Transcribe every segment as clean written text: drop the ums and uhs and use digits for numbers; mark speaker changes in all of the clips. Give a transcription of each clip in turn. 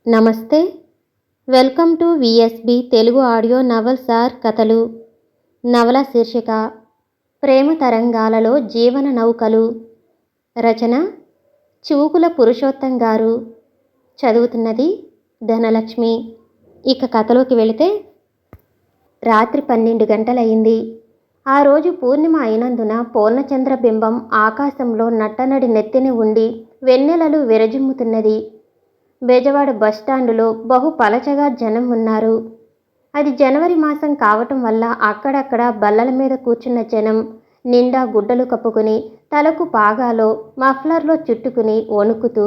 Speaker 1: నమస్తే. Welcome to VSB Telugu audio novels or కథలు. నవల శీర్షిక ప్రేమ తరంగాలలో జీవన నౌకలు. రచన చూకుల పురుషోత్తం గారు. చదువుతున్నది ధనలక్ష్మి. ఇక కథలోకి వెళితే, రాత్రి 12 గంటలయింది. ఆ రోజు పూర్ణిమ అయినందున పూర్ణచంద్ర బింబం ఆకాశంలో నట్టనడి నెత్తిన ఉండి వెన్నెలలు విరజిమ్ముతున్నది. బెజవాడ బస్టాండులో బహు పలచగా జనం ఉన్నారు. అది జనవరి మాసం కావటం వల్ల అక్కడక్కడ బల్లల మీద కూర్చున్న జనం నిండా గుడ్డలు కప్పుకుని, తలకు పాగాలో మఫ్లర్లో చుట్టుకుని వణుకుతూ,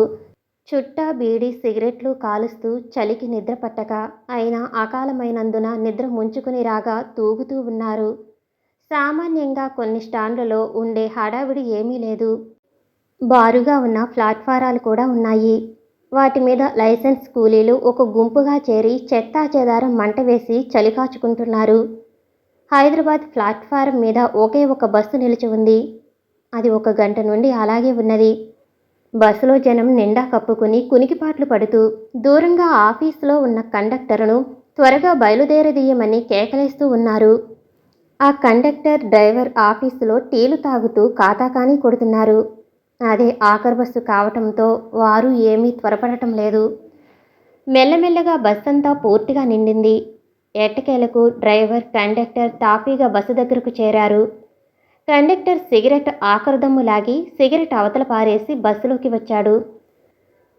Speaker 1: చుట్టా బీడి సిగరెట్లు కాలుస్తూ చలికి నిద్ర పట్టక, అయినా అకాలమైనందున నిద్ర ముంచుకుని రాగా తూగుతూ ఉన్నారు. సామాన్యంగా కొన్ని స్టాండ్లలో ఉండే హడావిడి ఏమీ లేదు. బారుగా ఉన్న ప్లాట్ఫారాలు కూడా ఉన్నాయి. వాటి మీద లైసెన్స్ కూలీలు ఒక గుంపుగా చేరి చెత్తాచెదారం మంట వేసి చలి కాచుకుంటున్నారు. హైదరాబాద్ ప్లాట్ఫారం మీద ఒకే ఒక బస్సు నిలిచి ఉంది. అది 1 గంట నుండి అలాగే ఉన్నది. బస్సులో జనం నిండా కప్పుకుని కునికిపాట్లు పడుతూ దూరంగా ఆఫీసులో ఉన్న కండక్టర్ను త్వరగా బయలుదేరదీయమని కేకలేస్తూ ఉన్నారు. ఆ కండక్టర్, డ్రైవర్ ఆఫీసులో టీలు తాగుతూ కాతాకానీ కొడుతున్నారు. అదే ఆఖరి బస్సు కావటంతో వారు ఏమీ త్వరపడటం లేదు. మెల్లమెల్లగా బస్సంతా పూర్తిగా నిండింది. ఎట్టకేలకు డ్రైవర్, కండక్టర్ తాపీగా బస్సు దగ్గరకు చేరారు. కండక్టర్ సిగరెట్ ఆఖరుదమ్ము లాగి సిగరెట్ అవతల పారేసి బస్సులోకి వచ్చాడు.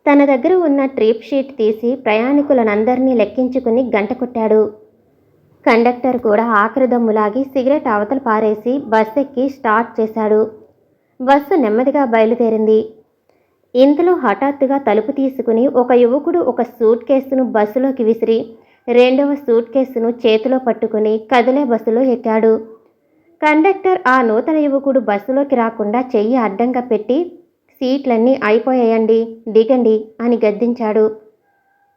Speaker 1: తన దగ్గర ఉన్న ట్రిప్ షీట్ తీసి ప్రయాణికులనందరినీ లెక్కించుకుని గంట కొట్టాడు. కండక్టర్ కూడా ఆఖరుదమ్ము లాగి సిగరెట్ అవతల పారేసి బస్ ఎక్కి స్టార్ట్ చేశాడు. బస్సు నెమ్మదిగా బయలుదేరింది. ఇంతలో హఠాత్తుగా తలుపు తీసుకుని ఒక యువకుడు ఒక సూట్ కేసును బస్సులోకి విసిరి, 2వ సూట్ కేసును చేతిలో పట్టుకుని కదిలే బస్సులో ఎక్కాడు. కండక్టర్ ఆ నూతన యువకుడు బస్సులోకి రాకుండా చెయ్యి అడ్డంగా పెట్టి, సీట్లన్నీ అయిపోయాయండి, దిగండి అని గద్దించాడు.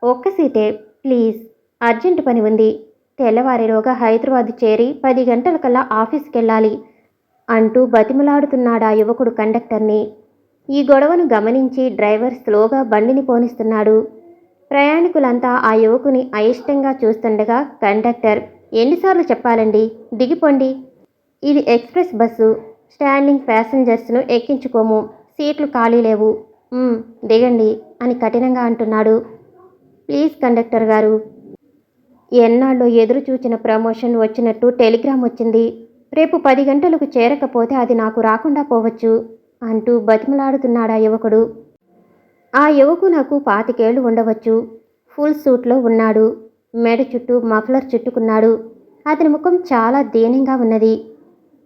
Speaker 1: ఒక్క సీటే ప్లీజ్, అర్జెంటు పని ఉంది, తెల్లవారేలోగా హైదరాబాద్ చేరి 10 గంటలకల్లా ఆఫీస్కెళ్ళాలి అంటూ బతిమలాడుతున్నాడా యువకుడు కండక్టర్ని. ఈ గొడవను గమనించి డ్రైవర్ స్లోగా బండిని పోనిస్తున్నాడు. ప్రయాణికులంతా ఆ యువకుని అయిష్టంగా చూస్తుండగా కండక్టర్, ఎన్నిసార్లు చెప్పాలండి, దిగిపోండి, ఇది ఎక్స్ప్రెస్ బస్సు, స్టాండింగ్ ప్యాసింజర్స్ను ఎక్కించుకోము, సీట్లు ఖాళీ లేవు, దిగండి అని కఠినంగా అంటున్నాడు. ప్లీజ్ కండక్టర్ గారు, ఎన్నాళ్ళో ఎదురు చూచిన ప్రమోషన్ వచ్చినట్టు టెలిగ్రామ్ వచ్చింది. రేపు 10 గంటలకు చేరకపోతే అది నాకు రాకుండా పోవచ్చు అంటూ బతిమలాడుతున్నాడా యువకుడు. ఆ యువకునకు 25 ఏళ్లు ఉండవచ్చు. ఫుల్ సూట్లో ఉన్నాడు. మెడ చుట్టూ మఫ్లర్ చుట్టుకున్నాడు. అతని ముఖం చాలా దీనంగా ఉన్నది.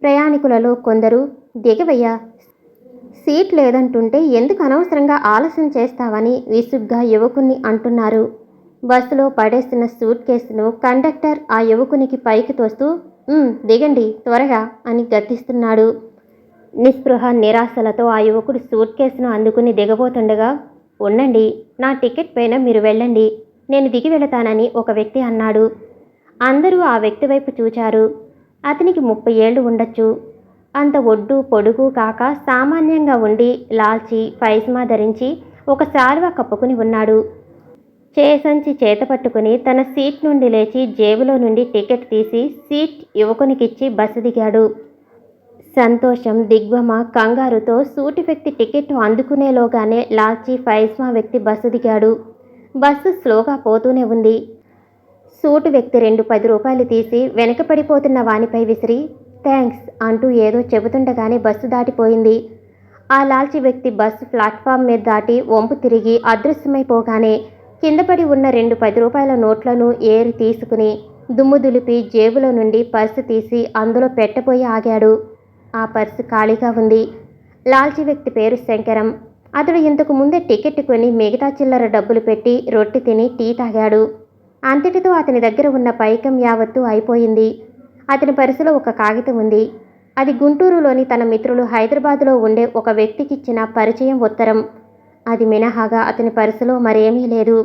Speaker 1: ప్రయాణికులలో కొందరు, దిగవయ్యా, సీట్ లేదంటుంటే ఎందుకు అనవసరంగా ఆలస్యం చేస్తావని విసుగ్గా యువకుణ్ణి అంటున్నారు. బస్సులో పడేస్తున్న సూట్ కేసును కండక్టర్ ఆ యువకునికి పైకి తోస్తూ, దిగండి త్వరగా అని గద్దిస్తున్నాడు. నిస్పృహ నిరాశలతో ఆ యువకుడు సూట్ కేసును అందుకుని దిగబోతుండగా, ఉండండి, నా టికెట్ పైన మీరు వెళ్ళండి, నేను దిగి వెళతానని ఒక వ్యక్తి అన్నాడు. అందరూ ఆ వ్యక్తి వైపు చూచారు. అతనికి 30 ఏళ్లు ఉండొచ్చు. అంత ఒడ్డు పొడుగు కాక సామాన్యంగా ఉండి లాల్చి పైజ్మా ధరించి ఒక శాలువా కప్పుకుని ఉన్నాడు. చేసంచి చేత పట్టుకుని తన సీట్ నుండి లేచి జేబులో నుండి టికెట్ తీసి సీట్ యువకునికిచ్చి బస్సు దిగాడు. సంతోషం, దిగ్భ్రమ, కంగారుతో సూటి వ్యక్తి టికెట్ అందుకునేలోగానే లాల్చి పైజ్మా వ్యక్తి బస్సు దిగాడు. బస్సు స్లోగా పోతూనే ఉంది. సూటు వ్యక్తి 2 10 రూపాయలు తీసి వెనకపడిపోతున్న వానిపై విసిరి, థ్యాంక్స్ అంటూ ఏదో చెబుతుండగానే బస్సు దాటిపోయింది. ఆ లాల్చి వ్యక్తి బస్సు ప్లాట్ఫామ్ మీద దాటి వంపు తిరిగి అదృశ్యమైపోగానే కిందపడి ఉన్న 2 10 రూపాయల నోట్లను ఏరి తీసుకుని దుమ్ము దులిపి జేబులో నుండి పర్సు తీసి అందులో పెట్టబోయి ఆగాడు. ఆ పర్సు ఖాళీగా ఉంది. లాల్చి వ్యక్తి పేరు శంకరం. అతడు ఇంతకు ముందే టికెట్ కొని మిగతా చిల్లర డబ్బులు పెట్టి రొట్టె తిని టీ తాగాడు. అంతటితో అతని దగ్గర ఉన్న పైకం యావత్తు అయిపోయింది. అతని పర్సులో ఒక కాగితం ఉంది. అది గుంటూరులోని తన మిత్రులు హైదరాబాదులో ఉండే ఒక వ్యక్తికిచ్చిన పరిచయం ఉత్తరం. అది మినహాగా అతని పర్సులో మరేమీ లేదు.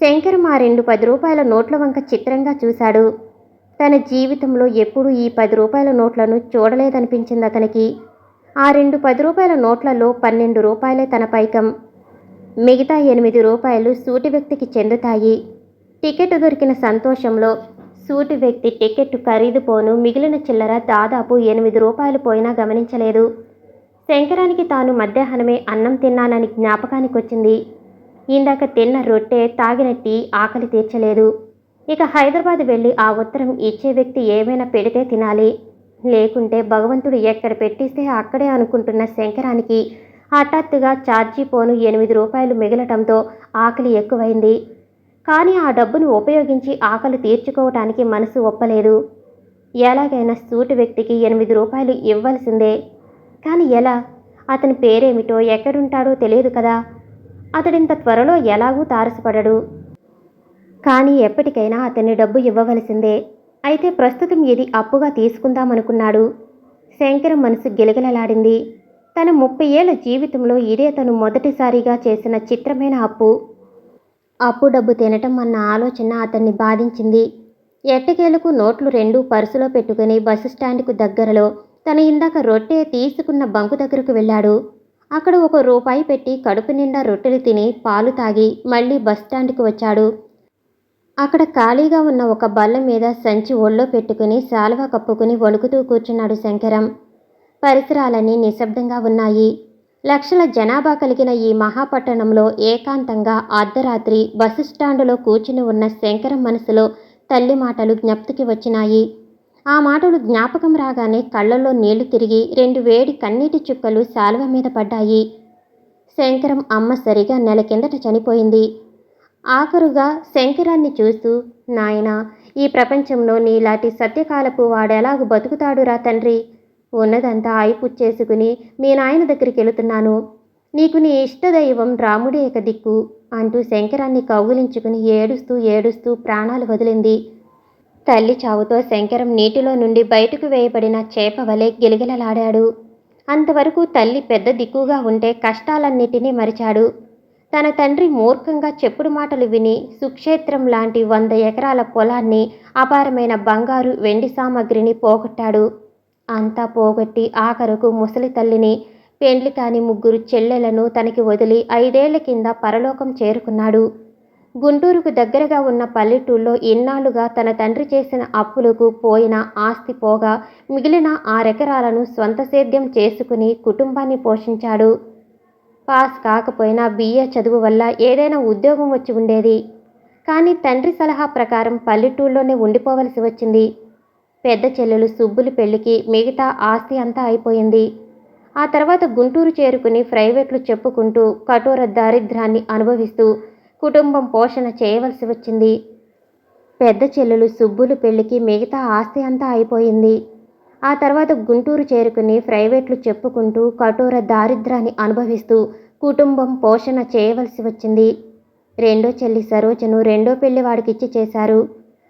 Speaker 1: శంకరం ఆ 2 10 రూపాయల నోట్ల వంక చిత్రంగా చూశాడు. తన జీవితంలో ఎప్పుడూ ఈ 10 రూపాయల నోట్లను చూడలేదనిపించింది అతనికి. ఆ 2 10 రూపాయల నోట్లలో 12 రూపాయలే తన పైకం. మిగతా 8 రూపాయలు సూటి వ్యక్తికి చెందుతాయి. టికెట్ దొరికిన సంతోషంలో సూటి వ్యక్తి టికెట్ ఖరీదు పోను మిగిలిన చిల్లర దాదాపు 8 రూపాయలు పోయినా గమనించలేదు. శంకరానికి తాను మధ్యాహ్నమే అన్నం తిన్నానని జ్ఞాపకానికొచ్చింది. ఇందాక తిన్న రొట్టె, తాగిన టీ ఆకలి తీర్చలేదు. ఇక హైదరాబాద్ వెళ్ళి ఆ ఉత్తరం ఇచ్చే వ్యక్తి ఏమైనా పెడితే తినాలి. లేకుంటే భగవంతుడు ఎక్కడ పెట్టిస్తే అక్కడే అనుకుంటున్న శంకరానికి హఠాత్తుగా ఛార్జీ పోను 8 రూపాయలు మిగలటంతో ఆకలి ఎక్కువైంది. కానీ ఆ డబ్బును ఉపయోగించి ఆకలి తీర్చుకోవటానికి మనసు ఒప్పలేదు. ఎలాగైనా సూటి వ్యక్తికి 8 రూపాయలు ఇవ్వాల్సిందే. కానీ ఎలా? అతని పేరేమిటో, ఎక్కడుంటాడో తెలియదు కదా. అతడింత త్వరలో ఎలాగూ తారసపడడు. కానీ ఎప్పటికైనా అతన్ని డబ్బు ఇవ్వవలసిందే. అయితే ప్రస్తుతం ఇది అప్పుగా తీసుకుందామనుకున్నాడు. శంకరం మనసు గిలగిలలాడింది. తన 30 ఏళ్ల జీవితంలో ఇదే తను మొదటిసారిగా చేసిన చిత్రమైన అప్పు. అప్పు డబ్బు తినటం అన్న ఆలోచన అతన్ని బాధించింది. ఎట్టకేలకు నోట్లు 2 పర్సులో పెట్టుకుని బస్సుస్టాండ్కు దగ్గరలో తను ఇందాక రొట్టె తీసుకున్న బంకు దగ్గరకు వెళ్ళాడు. అక్కడ 1 రూపాయి పెట్టి కడుపు నిండా రొట్టెలు తిని పాలు తాగి మళ్ళీ బస్టాండ్కు వచ్చాడు. అక్కడ ఖాళీగా ఉన్న ఒక బల్ల మీద సంచి ఒళ్ళో పెట్టుకుని శాలువా కప్పుకుని వణుకుతూ కూర్చున్నాడు శంకరం. పరిసరాలన్నీ నిశ్శబ్దంగా ఉన్నాయి. లక్షల జనాభా కలిగిన ఈ మహాపట్టణంలో ఏకాంతంగా అర్ధరాత్రి బస్సుస్టాండులో కూర్చుని ఉన్న శంకరం మనసులో తల్లి మాటలు జ్ఞప్తికి వచ్చినాయి. ఆ మాటలు జ్ఞాపకం రాగానే కళ్ళల్లో నీళ్లు తిరిగి 2 వేడి కన్నీటి చుక్కలు శాలువ మీద పడ్డాయి. శంకరం అమ్మ సరిగా నెల కిందట చనిపోయింది. ఆఖరుగా శంకరాన్ని చూస్తూ, నాయనా, ఈ ప్రపంచంలో నీలాంటి సత్యకాలపు వాడెలాగు బతుకుతాడురా తండ్రి. ఉన్నదంతా అయిపుచ్చేసుకుని మీ నాయన దగ్గరికి వెళుతున్నాను. నీకు నీ ఇష్టదైవం రాముడే ఏక దిక్కు అంటూ శంకరాన్ని కౌగిలించుకుని ఏడుస్తూ ఏడుస్తూ ప్రాణాలు వదిలింది. తల్లి చావుతో శంకరం నీటిలో నుండి బయటకు వేయబడిన చేప వలె గిలగిలలాడాడు. అంతవరకు తల్లి పెద్ద దిక్కుగా ఉంటే కష్టాలన్నిటినీ మరిచాడు. తన తండ్రి మూర్ఖంగా చెప్పుడు మాటలు విని సుక్షేత్రం లాంటి 100 ఎకరాల పొలాన్ని, అపారమైన బంగారు వెండి సామగ్రిని పోగొట్టాడు. అంతా పోగొట్టి ఆఖరుకు ముసలి తల్లిని, పెండ్లి కాని 3 చెల్లెలను తనకి వదిలి 5 ఏళ్ల కింద పరలోకం చేరుకున్నాడు. గుంటూరుకు దగ్గరగా ఉన్న పల్లెటూళ్ళలో ఇన్నాళ్లుగా తన తండ్రి చేసిన అప్పులకు పోయిన ఆస్తి పోగా మిగిలిన 6 ఎకరాలను స్వంత సేద్యం చేసుకుని కుటుంబాన్ని పోషించాడు. పాస్ కాకపోయినా BA చదువు వల్ల ఏదైనా ఉద్యోగం వచ్చి ఉండేది. కానీ తండ్రి సలహా ప్రకారం పల్లెటూళ్ళలోనే ఉండిపోవలసి వచ్చింది. పెద్ద చెల్లెలు సుబ్బులి పెళ్లికి మిగతా ఆస్తి అంతా అయిపోయింది. ఆ తర్వాత గుంటూరు చేరుకుని ప్రైవేట్లు చెప్పుకుంటూ కఠోర దారిద్ర్యాన్ని అనుభవిస్తూ కుటుంబం పోషణ చేయవలసి వచ్చింది. పెద్ద చెల్లెలు సుబ్బులు పెళ్లికి మిగతా ఆస్తి అంతా అయిపోయింది. ఆ తర్వాత గుంటూరు చేరుకుని ప్రైవేట్లు చెప్పుకుంటూ కఠోర దారిద్ర్యాన్ని అనుభవిస్తూ కుటుంబం పోషణ చేయవలసి వచ్చింది. రెండో చెల్లి సరోజను రెండో పెళ్లి వాడికిచ్చి చేశారు.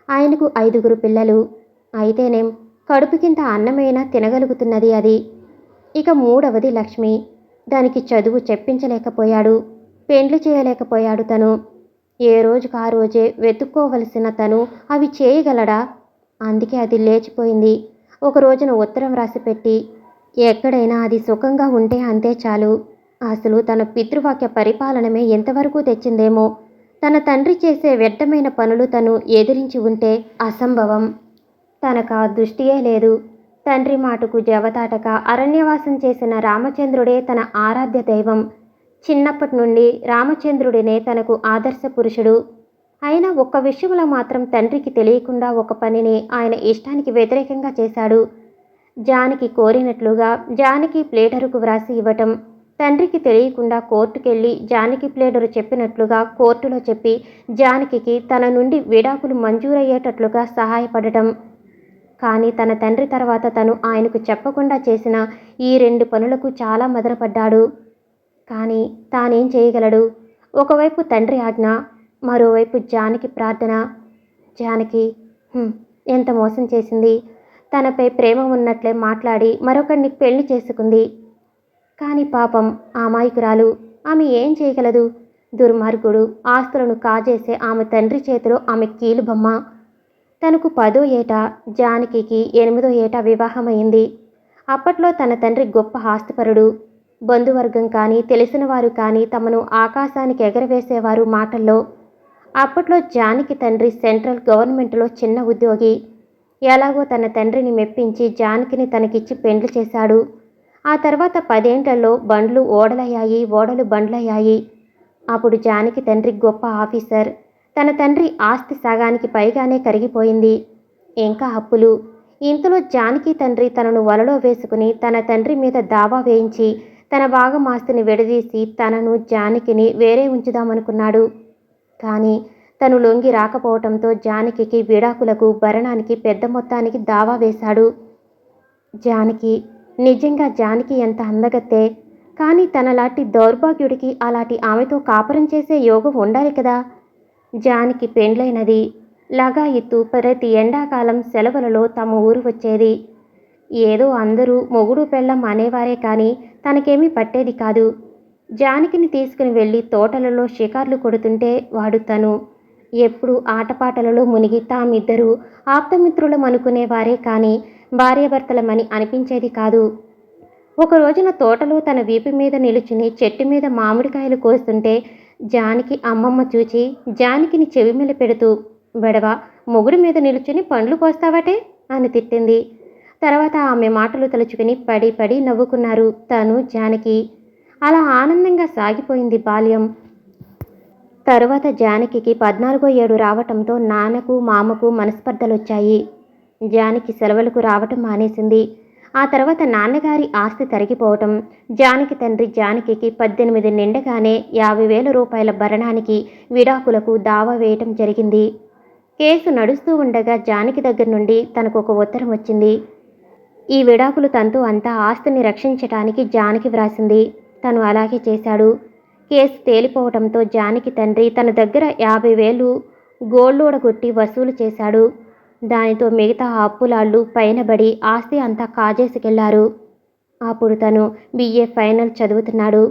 Speaker 1: ఆయనకు 5గురు పిల్లలు. అయితేనేం కడుపుకింత అన్నమైనా తినగలుగుతున్నది అది. ఇక మూడవది లక్ష్మి. దానికి చదువు చెప్పించలేకపోయాడు, పెండ్లి చేయలేకపోయాడు తను. ఏ రోజుకు ఆ రోజే వెతుక్కోవలసిన తను అవి చేయగలడా? అందుకే అది లేచిపోయింది. ఒక రోజున ఉత్తరం రాసిపెట్టి, ఎక్కడైనా అది సుఖంగా ఉంటే అంతే చాలు. అసలు తన పితృవాక్య పరిపాలనమే ఎంతవరకు తెచ్చిందేమో. తన తండ్రి చేసే వ్యర్థమైన పనులు తను ఎదిరించి ఉంటే అసంభవం. తనకా దృష్టియే లేదు. తండ్రి మాటకు జవతాటక అరణ్యవాసం చేసిన రామచంద్రుడే తన ఆరాధ్య దైవం. చిన్నప్పటి నుండి రామచంద్రుడినే తనకు ఆదర్శ పురుషుడు. అయినా ఒక్క విషయంలో మాత్రం తండ్రికి తెలియకుండా ఒక పనిని ఆయన ఇష్టానికి వ్యతిరేకంగా చేశాడు. జానకి కోరినట్లుగా జానకి ప్లేడరుకు వ్రాసి ఇవ్వటం, తండ్రికి తెలియకుండా కోర్టుకెళ్ళి జానకి ప్లేడరు చెప్పినట్లుగా కోర్టులో చెప్పి జానకికి తన నుండి విడాకులు మంజూరయ్యేటట్లుగా సహాయపడటం. కానీ తన తండ్రి తర్వాత తను ఆయనకు చెప్పకుండా చేసిన ఈ 2 పనులకు చాలా మదనపడ్డాడు. కానీ తానేం చేయగలడు? ఒకవైపు తండ్రి ఆజ్ఞ, మరోవైపు జానకి ప్రార్థన. జానకి ఎంత మోసం చేసింది. తనపై ప్రేమ ఉన్నట్లే మాట్లాడి మరొకరిని పెళ్లి చేసుకుంది. కానీ పాపం అమాయకురాలు. ఆమె ఏం చేయగలదు? దుర్మార్గుడు ఆస్తులను కాజేసే ఆమె తండ్రి చేతిలో ఆమె కీలుబొమ్మ. తనకు 10వ ఏట, జానకికి 8వ ఏట వివాహమైంది. అప్పట్లో తన తండ్రి గొప్ప ఆస్తిపరుడు. బంధువర్గం కానీ తెలిసిన వారు కానీ తమను ఆకాశానికి ఎగరవేసేవారు మాటల్లో. అప్పట్లో జానకి తండ్రి సెంట్రల్ గవర్నమెంట్లో చిన్న ఉద్యోగి. ఎలాగో తన తండ్రిని మెప్పించి జానకిని తనకిచ్చి పెండ్లి చేశాడు. ఆ తర్వాత 10 ఏండ్లలో బండ్లు ఓడలయ్యాయి, ఓడలు బండ్లయ్యాయి. అప్పుడు జానకి తండ్రి గొప్ప ఆఫీసర్. తన తండ్రి ఆస్తి సగానికి పైగానే కరిగిపోయింది. ఇంకా అప్పులు. ఇంతలో జానకి తండ్రి తనను వలలో వేసుకుని తన తండ్రి మీద దావా వేయించి తన భాగం ఆస్తిని విడదీసి తనను జానకిని వేరే ఉంచుదామనుకున్నాడు. కానీ తను లొంగి రాకపోవటంతో జానకికి విడాకులకు భరణానికి పెద్ద మొత్తానికి దావా వేశాడు. జానకి నిజంగా జానకి ఎంత అందగత్తే. కానీ తనలాంటి దౌర్భాగ్యుడికి అలాంటి ఆమెతో కాపురం చేసే యోగం ఉండాలి కదా. జానకి పెండ్లైనది. లగాయిత్తు ప్రతి ఎండాకాలం సెలవులలో తమ ఊరు వచ్చేది. ఏదో అందరూ మొగుడు పెళ్ళం అనేవారే కానీ తనకేమీ పట్టేది కాదు. జానకిని తీసుకుని వెళ్ళి తోటలలో షికార్లు కొడుతుంటే వాడు తను ఎప్పుడు ఆటపాటలలో మునిగి తామిద్దరూ ఆప్తమిత్రులమనుకునేవారే కానీ భార్యాభర్తలమని అనిపించేది కాదు. ఒక రోజున తోటలో తన వీపు మీద నిలుచుని చెట్టు మీద మామిడికాయలు కోస్తుంటే జానకి అమ్మమ్మ చూచి జానకిని చెవిమెల పెడుతూ, "బెడవ, మొగుడు మీద నిలుచుని పండ్లు కోస్తావటే" అని తిట్టింది. తర్వాత ఆమె మాటలు తలుచుకుని పడి పడి నవ్వుకున్నారు తను, జానకి. అలా ఆనందంగా సాగిపోయింది బాల్యం. తరువాత జానకికి 14వ ఏడు రావటంతో నాన్నకు మామకు మనస్పర్ధలొచ్చాయి. జానకి సెలవులకు రావటం మానేసింది. ఆ తర్వాత నాన్నగారి ఆస్తి తరిగిపోవటం, జానకి తండ్రి జానకికి 18 నిండగానే 50,000 రూపాయల భరణానికి విడాకులకు దావా వేయటం జరిగింది. కేసు నడుస్తూ ఉండగా జానకి దగ్గర నుండి తనకు ఒక ఉత్తరం వచ్చింది. ఈ విడాకులు తంతు అంతా ఆస్తిని రక్షించటానికి జానకి వ్రాసింది. తను అలాగే చేశాడు. కేసు తేలిపోవటంతో జానకి తండ్రి తన దగ్గర 50,000 గోళ్ళూడగొట్టి వసూలు చేశాడు. దానితో మిగతా అప్పులాళ్ళు పైనబడి ఆస్తి అంతా కాజేసుకెళ్లారు. అప్పుడు తను BA ఫైనల్ చదువుతున్నాడు.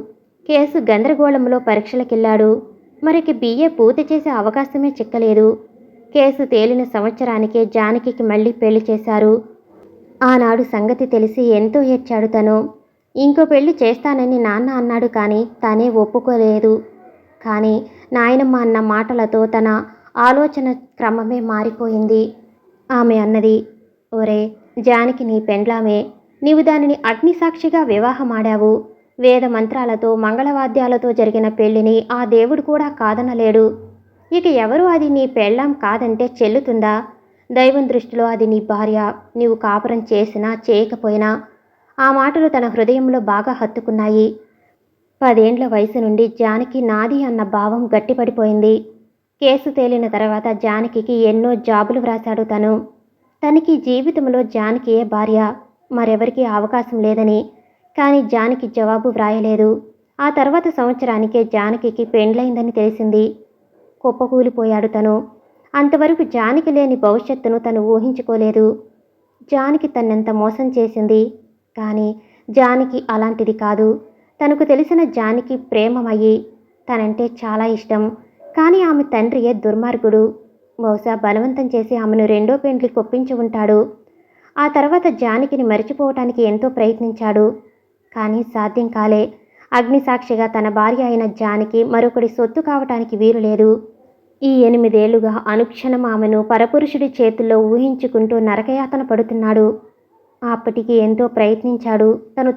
Speaker 1: కేసు గందరగోళంలో పరీక్షలకెళ్ళాడు. మరికి BA పూర్తి చేసే అవకాశమే చిక్కలేదు. కేసు తేలిన సంవత్సరానికే జానకికి మళ్ళీ పెళ్లి చేశారు. ఆనాడు సంగతి తెలిసి ఎంతో ఏడ్చాడు తను. ఇంకో పెళ్లి చేస్తానని నాన్న అన్నాడు కానీ తనే ఒప్పుకోలేదు. కానీ నాయనమ్మ అన్న మాటలతో తన ఆలోచన క్రమమే మారిపోయింది. ఆమె అన్నది, "ఒరే జానకి నీ పెండ్లామే. నీవు దానిని అగ్నిసాక్షిగా వివాహమాడావు. వేద మంత్రాలతో మంగళవాద్యాలతో జరిగిన పెళ్లిని ఆ దేవుడు కూడా కాదనలేడు. ఇక ఎవరు అది నీ పెళ్ళాం కాదంటే చెల్లుతుందా? దైవం దృష్టిలో అది నీ భార్య. నీవు కాపురం చేసినా చేయకపోయినా." ఆ మాటలు తన హృదయంలో బాగా హత్తుకున్నాయి. 10 ఏండ్ల వయసు నుండి జానకి నాది అన్న భావం గట్టిపడిపోయింది. కేసు తేలిన తర్వాత జానకికి ఎన్నో జాబులు వ్రాశాడు తను. తనకి జీవితంలో జానకియే భార్య, మరెవరికీ అవకాశం లేదని. కానీ జానకి జవాబు వ్రాయలేదు. ఆ తర్వాత సంవత్సరానికే జానకికి పెండ్లైందని తెలిసింది. కుప్పకూలిపోయాడు తను. అంతవరకు జానకి లేని భవిష్యత్తును తను ఊహించుకోలేదు. జానకి తన్నెంత మోసం చేసింది. కానీ జానకి అలాంటిది కాదు. తనకు తెలిసిన జానకి ప్రేమమయ్యి తనంటే చాలా ఇష్టం. కానీ ఆమె తండ్రియే దుర్మార్గుడు. బహుశా బలవంతం చేసి ఆమెను రెండో పెండ్లి కొప్పించి ఉంటాడు. ఆ తర్వాత జానకిని మరిచిపోవటానికి ఎంతో ప్రయత్నించాడు. కానీ సాధ్యం కాలే. అగ్నిసాక్షిగా తన భార్య అయిన జానకి మరొకడి సొత్తు కావటానికి వీలు లేదు. ఈ 8 ఏళ్లుగా అనుక్షణం ఆమెను పరపురుషుడి చేతుల్లో ఊహించుకుంటూ నరకయాతన పడుతున్నాడు. అప్పటికి ఎంతో ప్రయత్నించాడు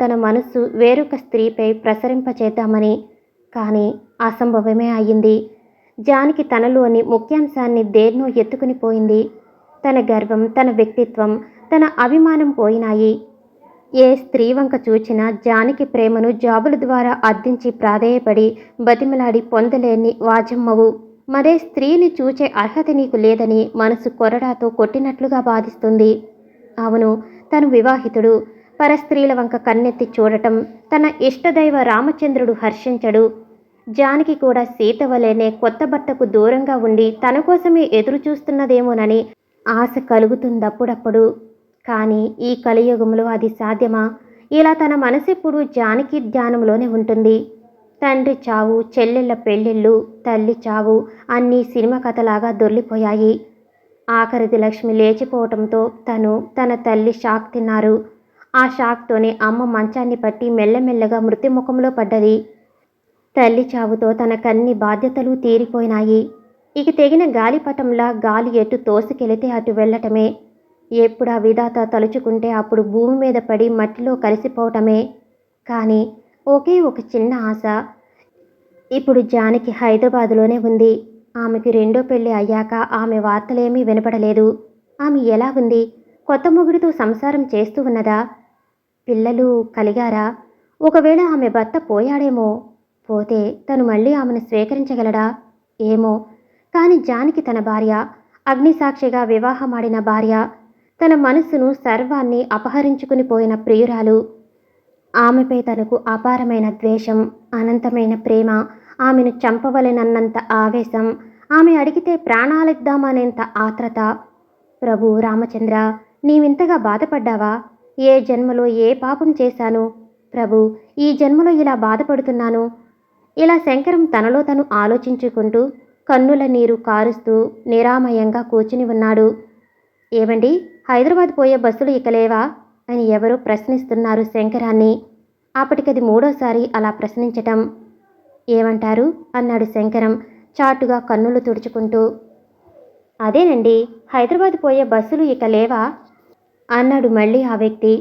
Speaker 1: తన మనస్సు వేరొక స్త్రీపై ప్రసరింపచేద్దామని. కానీ అసంభవమే అయ్యింది. జానకి తనలోని ముఖ్యాంశాన్ని దేన్నో ఎత్తుకుని పోయింది. తన గర్వం, తన వ్యక్తిత్వం, తన అభిమానం పోయినాయి. ఏ స్త్రీ వంక చూచినా జానకి ప్రేమను జాబుల ద్వారా అద్దించి ప్రాధేయపడి బతిమలాడి పొందలేని వాజమ్మవు. మరే స్త్రీని చూచే అర్హత నీకు లేదని మనసు కొరడాతో కొట్టినట్లుగా బాధిస్తుంది. అవును, తను వివాహితుడు. పరస్త్రీల వంక కన్నెత్తి చూడటం తన ఇష్టదైవ రామచంద్రుడు హర్షించడు. జానకి కూడా సీత వలెనే కొత్త భర్తకు దూరంగా ఉండి తన కోసమే ఎదురు చూస్తున్నదేమోనని ఆశ కలుగుతుందప్పుడప్పుడు. కానీ ఈ కలియుగంలో అది సాధ్యమా? ఇలా తన మనసెప్పుడు జానకి ధ్యానంలోనే ఉంటుంది. తండ్రి చావు, చెల్లెళ్ళ పెళ్ళిళ్ళు, తల్లి చావు అన్నీ సినిమా కథలాగా దొర్లిపోయాయి. ఆఖరిది లక్ష్మి లేచిపోవటంతో తను, తన తల్లి షాక్ తిన్నారు. ఆ షాక్తోనే అమ్మ మంచాన్ని పట్టి మెల్లమెల్లగా మృత్యుముఖంలో పడ్డది. తల్లి చావుతో తనకన్ని బాధ్యతలు తీరిపోయినాయి. ఇక తెగిన గాలిపటంలా గాలి ఎటు తోసుకెళితే అటు వెళ్ళటమే. ఎప్పుడా విధాత తలుచుకుంటే అప్పుడు భూమి మీద పడి మట్టిలో కలిసిపోవటమే. కానీ ఒకే ఒక చిన్న ఆశ. ఇప్పుడు జానకి హైదరాబాదులోనే ఉంది. ఆమెకి రెండో పెళ్లి అయ్యాక ఆమె వార్తలేమీ వినపడలేదు. ఆమె ఎలా ఉంది? కొత్త మొగుడితో సంసారం చేస్తూ ఉన్నదా? పిల్లలు కలిగారా? ఒకవేళ ఆమె భర్త పోయాడేమో? పోతే తను మళ్ళీ ఆమెను స్వీకరించగలడా? ఏమో. కానీ జానకి తన భార్య, అగ్నిసాక్షిగా వివాహమాడిన భార్య, తన మనస్సును సర్వాన్ని అపహరించుకుని పోయిన ప్రియురాలు. ఆమెపై తనకు అపారమైన ద్వేషం, అనంతమైన ప్రేమ, ఆమెను చంపవలెనన్నంత ఆవేశం, ఆమె అడిగితే ప్రాణాలిద్దామనేంత ఆత్రత. ప్రభు రామచంద్ర, నీవింతగా బాధపడ్డావా? ఏ జన్మలో ఏ పాపం చేశాను ప్రభు, ఈ జన్మలో ఇలా బాధపడుతున్నాను? ఇలా శంకరం తనలో తను ఆలోచించుకుంటూ కన్నుల నీరు కారుస్తూ నిరామయంగా కూర్చుని ఉన్నాడు. ఏమండి, హైదరాబాద్ పోయే బస్సులు ఇక లేవా అని ఎవరో ప్రశ్నిస్తున్నారు శంకరాన్ని. అప్పటికది మూడోసారి అలా ప్రశ్నించటం. ఏమంటారు అన్నాడు శంకరం చాటుగా కన్నులు తుడుచుకుంటూ. అదేనండి, హైదరాబాద్ పోయే బస్సులు ఇక లేవా అన్నాడు మళ్ళీ ఆ వ్యక్తి.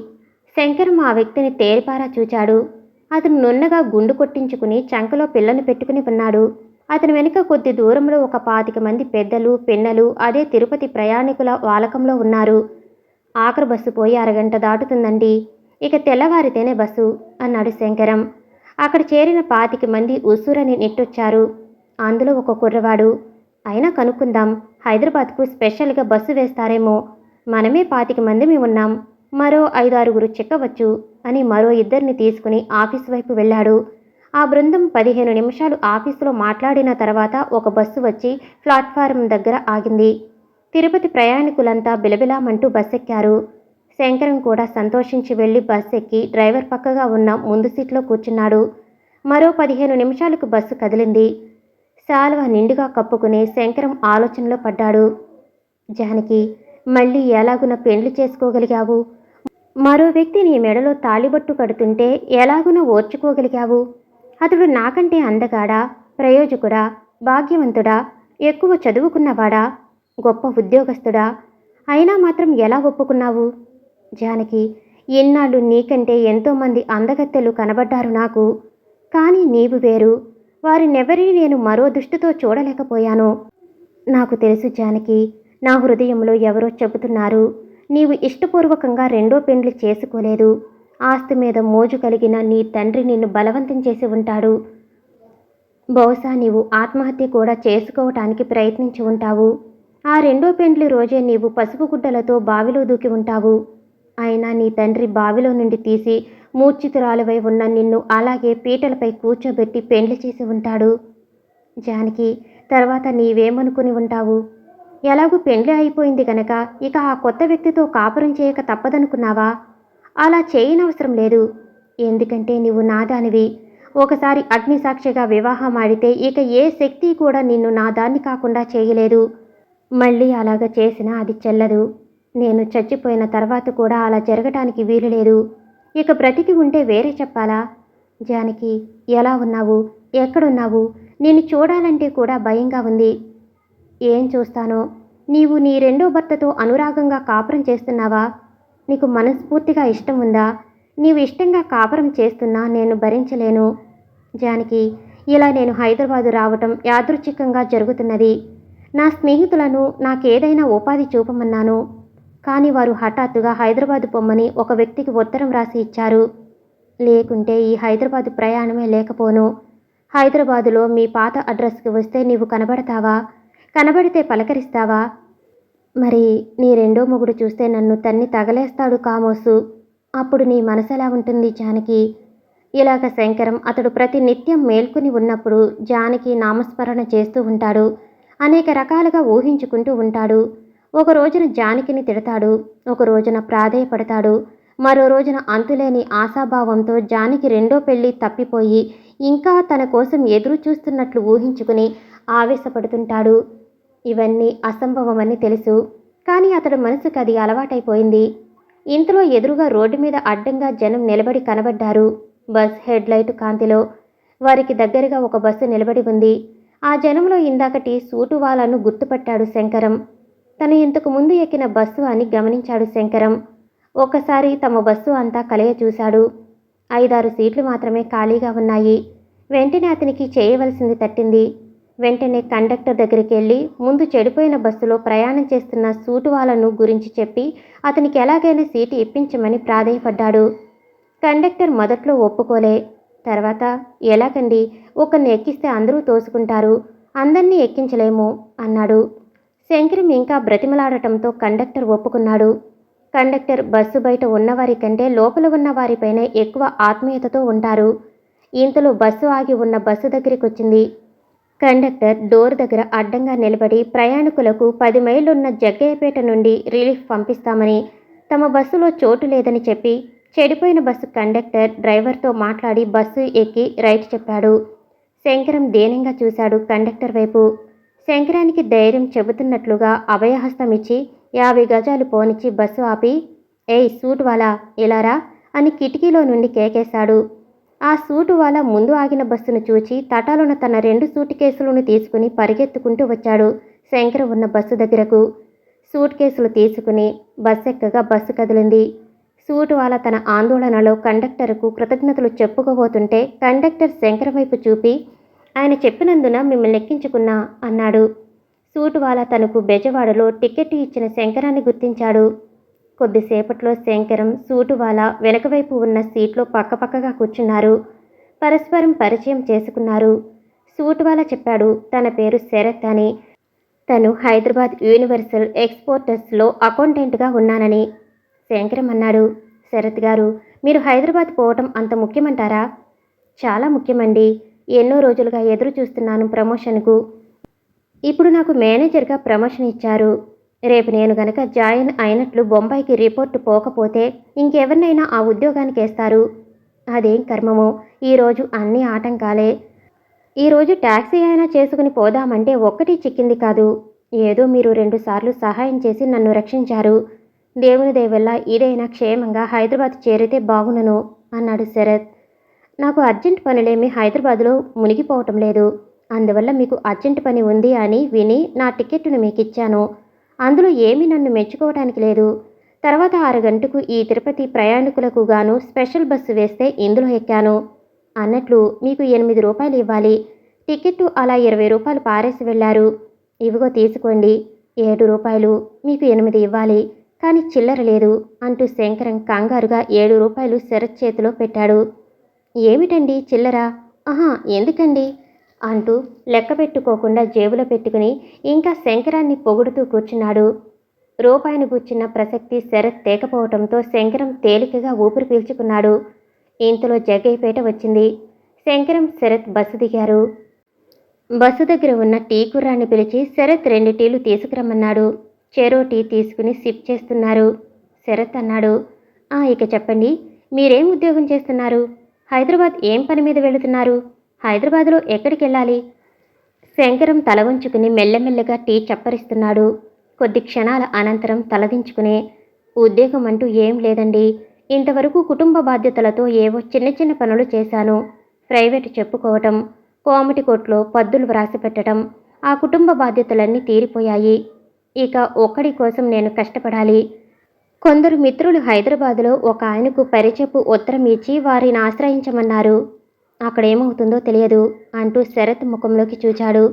Speaker 1: శంకరం ఆ వ్యక్తిని తేరిపారా చూచాడు. అతను నున్నగా గుండు కొట్టించుకుని చంకలో పిల్లను పెట్టుకుని ఉన్నాడు. అతని వెనుక కొద్ది దూరంలో ఒక 25 మంది పెద్దలు పిన్నలు అదే తిరుపతి ప్రయాణికుల వాలకంలో ఉన్నారు. ఆఖరు బస్సు పోయి అరగంట దాటుతుందండి, ఇక తెల్లవారితేనే బస్సు అన్నాడు శంకరం. అక్కడ చేరిన 25 మంది ఉస్సురని నిట్టొచ్చారు. అందులో ఒక కుర్రవాడు, అయినా కనుక్కుందాం, హైదరాబాద్కు స్పెషల్గా బస్సు వేస్తారేమో, మనమే 25 మందిమి ఉన్నాం, మరో 5-6 చిక్కవచ్చు అని మరో ఇద్దరిని తీసుకుని ఆఫీసు వైపు వెళ్ళాడు. ఆ బృందం 15 నిమిషాలు ఆఫీసులో మాట్లాడిన తర్వాత ఒక బస్సు వచ్చి ప్లాట్ఫారం దగ్గర ఆగింది. తిరుపతి ప్రయాణికులంతా బిలబిలామంటూ బస్సెక్కారు. శంకరం కూడా సంతోషించి వెళ్ళి బస్సు ఎక్కి డ్రైవర్ పక్కగా ఉన్న ముందు సీట్లో కూర్చున్నాడు. మరో 15 నిమిషాలకు బస్సు కదిలింది. శాలువ నిండుగా కప్పుకుని శంకరం ఆలోచనలో పడ్డాడు. జానకి, మళ్ళీ ఎలాగున పెండ్లి చేసుకోగలిగావు? మరో వ్యక్తి నీ మెడలో తాళిబొట్టు కడుతుంటే ఎలాగున ఓర్చుకోగలిగావు? అతడు నాకంటే అందగాడా, ప్రయోజకుడా, భాగ్యవంతుడా, ఎక్కువ చదువుకున్నవాడా, గొప్ప ఉద్యోగస్తుడా? అయినా మాత్రం ఎలా ఒప్పుకున్నావు? జానకి, ఎన్నాళ్ళు నీకంటే ఎంతోమంది అందగత్తెలు కనబడ్డారు నాకు. కానీ నీవు వేరు. వారినెవరీ నేను మరో దృష్టితో చూడలేకపోయాను. నాకు తెలుసు జానకి, నా హృదయంలో ఎవరో చెబుతున్నారు, నీవు ఇష్టపూర్వకంగా రెండో పెండ్లి చేసుకోలేదు. ఆస్తి మీద మోజు కలిగిన నీ తండ్రి నిన్ను బలవంతం చేసి ఉంటాడు. బహుశా నీవు ఆత్మహత్య కూడా చేసుకోవటానికి ప్రయత్నించి ఉంటావు. ఆ రెండో పెండ్లి రోజే నీవు పసుపు గుడ్డలతో బావిలో దూకి ఉంటావు. అయినా నీ తండ్రి బావిలో నుండి తీసి మూర్ఛితురాలువై ఉన్న నిన్ను అలాగే పీటలపై కూర్చోబెట్టి పెండ్లి చేసి ఉంటాడు. జానకి, తర్వాత నీవేమనుకుని ఉంటావు? ఎలాగూ పెండ్లి అయిపోయింది గనక ఇక ఆ కొత్త వ్యక్తితో కాపురం చేయక తప్పదనుకున్నావా? అలా చేయనవసరం లేదు. ఎందుకంటే నీవు నాదానివి. ఒకసారి అగ్నిసాక్షిగా వివాహం ఆడితే ఇక ఏ శక్తి కూడా నిన్ను నాదాన్ని కాకుండా చేయలేదు. మళ్ళీ అలాగ చేసినా అది చెల్లదు. నేను చచ్చిపోయిన తర్వాత కూడా అలా జరగటానికి వీలులేదు. ఇక బ్రతికి ఉంటే వేరే చెప్పాలా? జానకి, ఎలా ఉన్నావు? ఎక్కడున్నావు? నిన్ను చూడాలంటే కూడా భయంగా ఉంది. ఏం చూస్తానో? నీవు నీ రెండో భర్తతో అనురాగంగా కాపురం చేస్తున్నావా? నీకు మనస్ఫూర్తిగా ఇష్టం ఉందా? నీవు ఇష్టంగా కాపురం చేస్తున్నా నేను భరించలేను. జానకి, ఇలా నేను హైదరాబాదు రావటం యాదృచ్ఛికంగా జరుగుతున్నది. నా స్నేహితులను నాకేదైనా ఉపాధి చూపమన్నాను. కానీ వారు హఠాత్తుగా హైదరాబాదు పొమ్మని ఒక వ్యక్తికి ఉత్తరం రాసి ఇచ్చారు. లేకుంటే ఈ హైదరాబాదు ప్రయాణమే లేకపోను. హైదరాబాదులో మీ పాత అడ్రస్కి వస్తే నీవు కనబడతావా? కనబడితే పలకరిస్తావా? మరి నీ రెండో మొగుడు చూస్తే నన్ను తన్ని తగలేస్తాడు కామోసు. అప్పుడు నీ మనసెలా ఉంటుంది జానకి? ఇలాగ శంకరం అతడు ప్రతి నిత్యం మేల్కొని ఉన్నప్పుడు జానకి నామస్మరణ చేస్తూ ఉంటాడు. అనేక రకాలుగా ఊహించుకుంటూ ఉంటాడు. ఒక రోజున జానకిని తిడతాడు, ఒక రోజున ప్రాధేయపడతాడు, మరో రోజున అంతులేని ఆశాభావంతో జానకి రెండో పెళ్లి తప్పిపోయి ఇంకా తన కోసం ఎదురు చూస్తున్నట్లు ఊహించుకుని ఆవేశపడుతుంటాడు. ఇవన్నీ అసంభవమని తెలుసు, కానీ అతడు మనసుకు అది అలవాటైపోయింది. ఇంతలో ఎదురుగా రోడ్డు మీద అడ్డంగా జనం నిలబడి కనబడ్డారు. బస్ హెడ్లైట్ కాంతిలో వారికి దగ్గరగా ఒక బస్సు నిలబడి ఉంది. ఆ జనంలో ఇందాకటి సూటు వాళ్ళను గుర్తుపట్టాడు శంకరం. తను ఇంతకు ముందు ఎక్కిన బస్సు అని గమనించాడు శంకరం. ఒక్కసారి తమ బస్సు అంతా కలయ చూశాడు. 5-6 సీట్లు మాత్రమే ఖాళీగా ఉన్నాయి. వెంటనే అతనికి చేయవలసింది తట్టింది. వెంటనే కండక్టర్ దగ్గరికి వెళ్ళి ముందు చెడిపోయిన బస్సులో ప్రయాణం చేస్తున్న సూటు వాళ్ళను గురించి చెప్పి అతనికి ఎలాగైనా సీటు ఇప్పించమని ప్రాధేయపడ్డాడు. కండక్టర్ మొదట్లో ఒప్పుకోలే. తర్వాత, ఎలాగండి, ఒకరిని ఎక్కిస్తే అందరూ తోసుకుంటారు, అందరినీ ఎక్కించలేము అన్నాడు. శంకరం ఇంకా బ్రతిమలాడటంతో కండక్టర్ ఒప్పుకున్నాడు. కండక్టర్ బస్సు బయట ఉన్నవారి కంటే లోపల ఉన్న వారిపైనే ఎక్కువ ఆత్మీయతతో ఉంటారు. ఇంతలో బస్సు ఆగి ఉన్న బస్సు దగ్గరికి వచ్చింది. కండక్టర్ డోర్ దగ్గర అడ్డంగా నిలబడి ప్రయాణికులకు 10 మైళ్ళున్న జగ్గయ్యపేట నుండి రిలీఫ్ పంపిస్తామని, తమ బస్సులో చోటు లేదని చెప్పి చెడిపోయిన బస్సు కండక్టర్ డ్రైవర్తో మాట్లాడి బస్సు ఎక్కి రైట్ చెప్పాడు. శంకరం దీనంగా చూశాడు కండక్టర్ వైపు. శంకరానికి ధైర్యం చెబుతున్నట్లుగా అభయహస్తం ఇచ్చి 50 గజాలు పోనిచ్చి బస్సు ఆపి, ఏయ్ సూటు వాలా, ఇలారా అని కిటికీలో నుండి కేకేశాడు. ఆ సూటు వాలా ముందు ఆగిన బస్సును చూచి తటాలున తన 2 సూట్ కేసులను తీసుకుని పరిగెత్తుకుంటూ వచ్చాడు శంకరం ఉన్న బస్సు దగ్గరకు. సూట్ కేసులు తీసుకుని బస్సు ఎక్కగా బస్సు కదిలింది. సూటు వాలా తన ఆందోళనలో కండక్టర్కు కృతజ్ఞతలు చెప్పుకోబోతుంటే కండక్టర్ శంకరం వైపు చూపి, ఆయన చెప్పినందున మిమ్మల్ని ఎక్కించుకున్నా అన్నాడు. సూటు వాలా తనకు బెజవాడలో టికెట్ ఇచ్చిన శంకరాన్ని గుర్తించాడు. కొద్దిసేపట్లో శంకరం సూటు వాలా వెనకవైపు ఉన్న సీట్లో పక్కపక్కగా కూర్చున్నారు. పరస్పరం పరిచయం చేసుకున్నారు. సూటు వాలా చెప్పాడు తన పేరు శరత్ అని. తను హైదరాబాద్ యూనివర్సల్ ఎక్స్పోర్టర్స్లో అకౌంటెంట్గా ఉన్నానని. శంకరం అన్నాడు, శరత్ గారు, మీరు హైదరాబాద్ పోవటం అంత ముఖ్యమంటారా? చాలా ముఖ్యమండి. ఎన్నో రోజులుగా ఎదురు చూస్తున్నాను ప్రమోషన్కు. ఇప్పుడు నాకు మేనేజర్గా ప్రమోషన్ ఇచ్చారు. రేపు నేను గనక జాయిన్ అయినట్లు బొంబాయికి రిపోర్టు పోకపోతే ఇంకెవరినైనా ఆ ఉద్యోగానికి వేస్తారు. అదేం కర్మమో, ఈరోజు అన్ని ఆటంకాలే. ఈరోజు ట్యాక్సీ అయినా చేసుకుని పోదామంటే ఒక్కటి చిక్కింది కాదు. ఏదో మీరు 2 సార్లు సహాయం చేసి నన్ను రక్షించారు. దేవుని దయ వల్ల ఇదైనా క్షేమంగా హైదరాబాద్ చేరితే బాగునను అన్నాడు శరత్. నాకు అర్జెంట్ పనులేమీ హైదరాబాద్లో మునిగిపోవటం లేదు. అందువల్ల మీకు అర్జెంట్ పని ఉంది అని విని నా టికెట్ను మీకు ఇచ్చాను. అందులో ఏమీ నన్ను మెచ్చుకోవడానికి లేదు. తర్వాత 6 గంటకు ఈ తిరుపతి ప్రయాణికులకు గాను స్పెషల్ బస్సు వేస్తే ఇందులో ఎక్కాను. అన్నట్లు మీకు 8 రూపాయలు ఇవ్వాలి. టికెట్టు అలా 20 రూపాయలు పారేసి వెళ్ళారు. ఇవిగో తీసుకోండి, 7 రూపాయలు. మీకు 8 ఇవ్వాలి, కానీ చిల్లర లేదు అంటూ శంకరం కంగారుగా 7 రూపాయలు శరత్ చేతిలో పెట్టాడు. ఏమిటండి చిల్లర? ఆహా, ఎందుకండి అంటూ లెక్క పెట్టుకోకుండా జేబులో పెట్టుకుని ఇంకా శంకరాన్ని పొగుడుతూ కూర్చున్నాడు. రూపాయిని కూర్చున్న ప్రసక్తి శరత్ తేకపోవటంతో శంకరం తేలికగా ఊపిరి పీల్చుకున్నాడు. ఇంతలో జగ్గయ్యపేట వచ్చింది. శంకరం శరత్ బస్సు దిగారు. బస్సు దగ్గర ఉన్న టీ కుర్రాన్ని పిలిచి శరత్ 2 టీలు తీసుకురమ్మన్నాడు. చెరో టీ తీసుకుని సిప్ చేస్తున్నారు. శరత్ అన్నాడు, ఇక చెప్పండి, మీరేం ఉద్యోగం చేస్తున్నారు? హైదరాబాద్ ఏం పని మీద వెళుతున్నారు? హైదరాబాద్లో ఎక్కడికి వెళ్ళాలి? శంకరం తల వంచుకుని మెల్లమెల్లగా టీ చప్పరిస్తున్నాడు. కొద్ది క్షణాల అనంతరం తలదించుకునే, ఉద్యోగం అంటూ ఏం లేదండి. ఇంతవరకు కుటుంబ బాధ్యతలతో ఏవో చిన్న చిన్న పనులు చేశాను. ప్రైవేటు చెప్పుకోవటం, కోమటి కోట్లో పద్దులు వ్రాసి పెట్టడం, ఆ కుటుంబ బాధ్యతలన్నీ తీరిపోయాయి. ఇక ఒక్కడి కోసం నేను కష్టపడాలి. కొందరు మిత్రులు హైదరాబాదులో ఒక ఆయనకు పరిచయపు ఉత్తరం ఇచ్చి వారిని ఆశ్రయించమన్నారు. అక్కడేమవుతుందో తెలియదు అంటూ శరత్ ముఖంలోకి చూచాడు.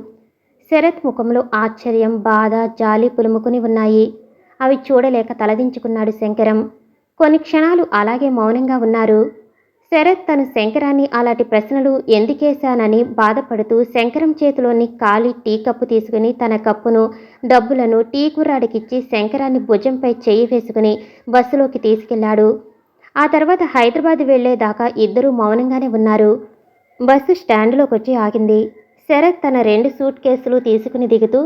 Speaker 1: శరత్ ముఖంలో ఆశ్చర్యం, బాధ, జాలి పులుముకుని ఉన్నాయి. అవి చూడలేక తలదించుకున్నాడు శంకరం. కొన్ని క్షణాలు అలాగే మౌనంగా ఉన్నారు. శరత్ తను శంకరాన్ని అలాంటి ప్రశ్నలు ఎందుకేశానని బాధపడుతూ శంకరం చేతిలోని ఖాళీ టీ కప్పు తీసుకుని తన కప్పును, డబ్బులను టీ కుర్రాడికిచ్చి శంకరాన్ని భుజంపై చెయ్యి వేసుకుని బస్సులోకి తీసుకెళ్లాడు. ఆ తర్వాత హైదరాబాద్ వెళ్లేదాకా ఇద్దరూ మౌనంగానే ఉన్నారు. బస్సు స్టాండ్లోకి వచ్చి ఆగింది. శరత్ తన 2 సూట్ కేసులు తీసుకుని దిగుతూ,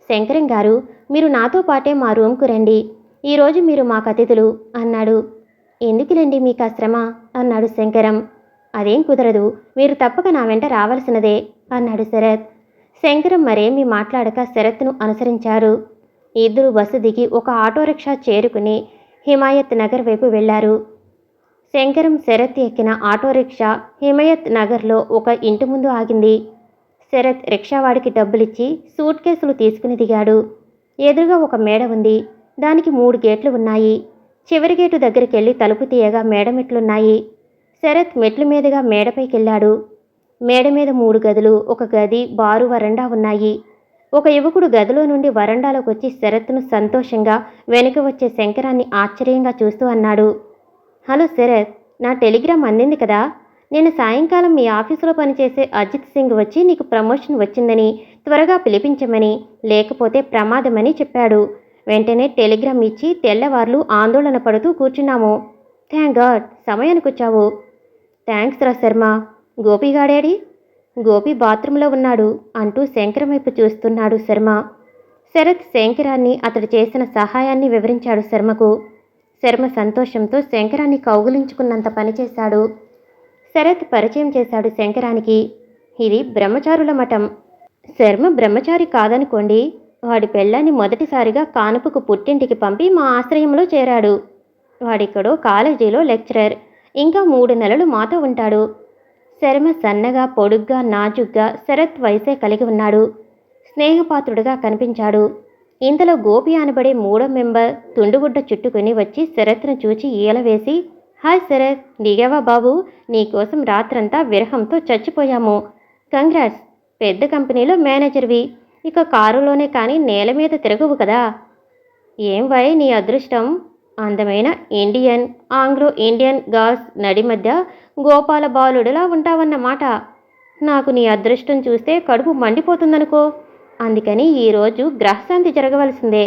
Speaker 1: శంకరం గారు, మీరు నాతో పాటే మా రూమ్కు రండి. ఈరోజు మీరు మాకు అతిథులు అన్నాడు. ఎందుకులేండి మీకు ఆ శ్రమ అన్నాడు శంకరం. అదేం కుదరదు, మీరు తప్పక నా వెంట రావాల్సినదే అన్నాడు శరత్. శంకరం మరేమీ మాట్లాడక శరత్ను అనుసరించారు. ఇద్దరు బస్సు దిగి ఒక ఆటో రిక్షా చేరుకుని హిమాయత్ నగర్ వైపు వెళ్లారు. శంకరం, శరత్ ఎక్కిన ఆటో రిక్షా హిమాయత్ నగర్లో ఒక ఇంటి ముందు ఆగింది. శరత్ రిక్షావాడికి డబ్బులిచ్చి సూట్ కేసులు తీసుకుని దిగాడు. ఎదురుగా ఒక మేడ ఉంది. దానికి 3 గేట్లు ఉన్నాయి. చివరి గేటు దగ్గరికెళ్ళి తలుపు తీయగా మేడ మెట్లున్నాయి. శరత్ మెట్ల మీదుగా మేడపైకెళ్ళాడు. మేడ మీద 3 గదులు, ఒక గది, బారు, వరండా ఉన్నాయి. ఒక యువకుడు గదిలో నుండి వరండాలోకి వచ్చి శరత్ను సంతోషంగా వెనుక వచ్చే శంకరాన్ని ఆశ్చర్యంగా చూస్తూ అన్నాడు. హలో శరత్, నా టెలిగ్రామ్ అందింది కదా? నేను సాయంకాలం మీ ఆఫీసులో పనిచేసే అజిత్ సింగ్ వచ్చి నీకు ప్రమోషన్ వచ్చిందని, త్వరగా పిలిపించమని, లేకపోతే ప్రమాదమని చెప్పాడు. వెంటనే టెలిగ్రామ్ ఇచ్చి తెల్లవార్లు ఆందోళన పడుతూ కూర్చున్నాము. థ్యాంక్ గాడ్, సమయానికి వచ్చావు. థ్యాంక్స్ రా శర్మ. గోపిగాడేడి? గోపి బాత్రూంలో ఉన్నాడు అంటూ శంకరం వైపు చూస్తున్నాడు శర్మ. శరత్ శంకరాన్ని అతడు చేసిన సహాయాన్ని వివరించాడు శర్మకు. శర్మ సంతోషంతో శంకరాన్ని కౌగులించుకున్నంత పనిచేశాడు. శరత్ పరిచయం చేశాడు శంకరానికి. ఇది బ్రహ్మచారుల మఠం. శర్మ బ్రహ్మచారి కాదనుకోండి. వాడి పెళ్ళాన్ని మొదటిసారిగా కానుపుకు పుట్టింటికి పంపి మా ఆశ్రయంలో చేరాడు. వాడిక్కడో కాలేజీలో లెక్చరర్. ఇంకా 3 నెలలు మాతో ఉంటాడు. శర్మ సన్నగా, పొడుగ్గా, నాజుగ్గా శరత్ వయసే కలిగి ఉన్నాడు. స్నేహపాత్రుడుగా కనిపించాడు. ఇంతలో గోపి అనబడే 3వ మెంబర్ తుండుగుడ్డ చుట్టుకుని వచ్చి శరత్ను చూచి ఈల వేసి, హాయ్ శరత్, దిగావా బాబు? నీకోసం రాత్రంతా విరహంతో చచ్చిపోయాము. కంగ్రాట్స్, పెద్ద కంపెనీలో మేనేజర్వి. ఇక కారులోనే కానీ నేల మీద తిరగవు కదా. ఏం వై నీ అదృష్టం. అందమైన ఇండియన్, ఆంగ్లో ఇండియన్ గర్ల్స్ నడి మధ్య గోపాల బాలుడిలా ఉంటావన్నమాట. నాకు నీ అదృష్టం చూస్తే కడుపు మండిపోతుందనుకో. అందుకని ఈరోజు గ్రహశాంతి జరగవలసిందే.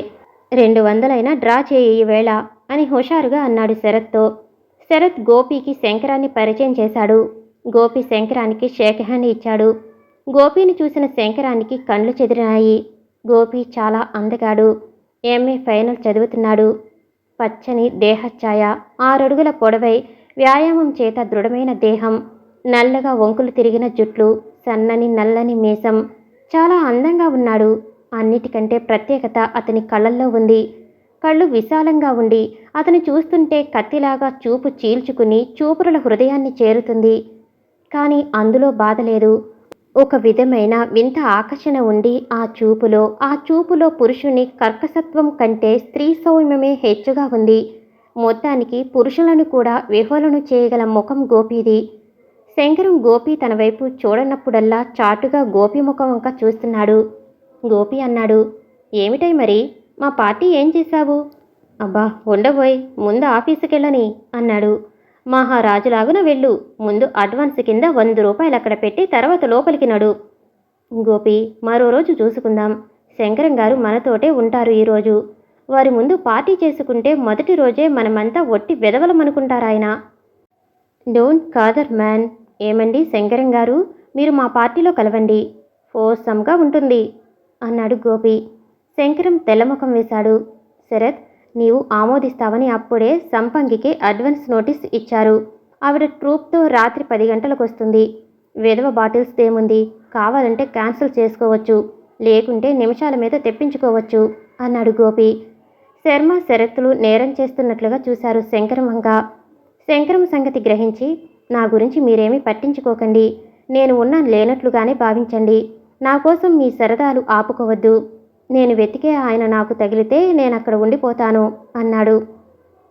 Speaker 1: 200 డ్రా చేయి ఈవేళ అని హుషారుగా అన్నాడు శరత్తో. శరత్ గోపికి శంకరాన్ని పరిచయం చేశాడు. గోపి శంకరానికి షేక్ హ్యాండ్ ఇచ్చాడు. గోపిని చూసిన శంకరానికి కళ్ళు చెదిరినాయి. గోపి చాలా అందగాడు. ఎంఏ ఫైనల్ చదువుతున్నాడు. పచ్చని దేహఛాయ, 6 అడుగుల పొడవై, వ్యాయామం చేత దృఢమైన దేహం, నల్లగా వంకులు తిరిగిన జుట్లు, సన్నని నల్లని మీసం. చాలా అందంగా ఉన్నాడు. అన్నిటికంటే ప్రత్యేకత అతని కళ్ళల్లో ఉంది. కళ్ళు విశాలంగా ఉండి అతను చూస్తుంటే కత్తిలాగా చూపు చీల్చుకుని చూపురుల హృదయాన్ని చేరుతుంది. కానీ అందులో బాధ లేదు. ఒక విధమైన వింత ఆకర్షణ ఉండి ఆ చూపులో పురుషుని కర్కసత్వం కంటే స్త్రీ సౌమ్యమే హెచ్చుగా ఉంది. మొత్తానికి పురుషులను కూడా విహ్వలను చేయగల ముఖం గోపీది. శంకరం గోపి తన వైపు చూడనప్పుడల్లా చాటుగా గోపి ముఖం వంక చూస్తున్నాడు. గోపి అన్నాడు, ఏమిటై మరి, మా పార్టీ ఏం చేశావు? అబ్బా ఉండబోయ్, ముందు ఆఫీసుకెళ్ళని అన్నాడు. మహారాజులాగున వెళ్ళు. ముందు అడ్వాన్స్ కింద 100 రూపాయలు అక్కడ పెట్టి తర్వాత లోపలికి నడు. గోపి, మరో రోజు చూసుకుందాం. శంకరం గారు మనతోటే ఉంటారు ఈరోజు. వారి ముందు పార్టీ చేసుకుంటే మొదటి రోజే మనమంతా ఒట్టి వెదవలమనుకుంటారాయన. Don't Khadar man. ఏమండి శంకరం గారు, మీరు మా పార్టీలో కలవండి. ఫోర్సమ్గా ఉంటుంది అన్నాడు గోపి. శంకరం తెల్లముఖం వేశాడు. శరత్, నీవు ఆమోదిస్తావని అప్పుడే సంపంగికి అడ్వాన్స్ నోటీస్ ఇచ్చారు. ఆవిడ ట్రూప్తో రాత్రి 10 గంటలకు వస్తుంది. విధవ బాటిల్స్ దేముంది, కావాలంటే క్యాన్సిల్ చేసుకోవచ్చు, లేకుంటే నిమిషాల మీద తెప్పించుకోవచ్చు అన్నాడు గోపి. శర్మ, శరత్లు నేరం చేస్తున్నట్లుగా చూశారు శంకరం వంక. శంకరం సంగతి గ్రహించి, నా గురించి మీరేమీ పట్టించుకోకండి. నేను లేనట్లుగానే భావించండి. నా కోసం మీ సరదాలు ఆపుకోవద్దు. నేను వెతికే ఆయన నాకు తగిలితే నేనక్కడ ఉండిపోతాను అన్నాడు.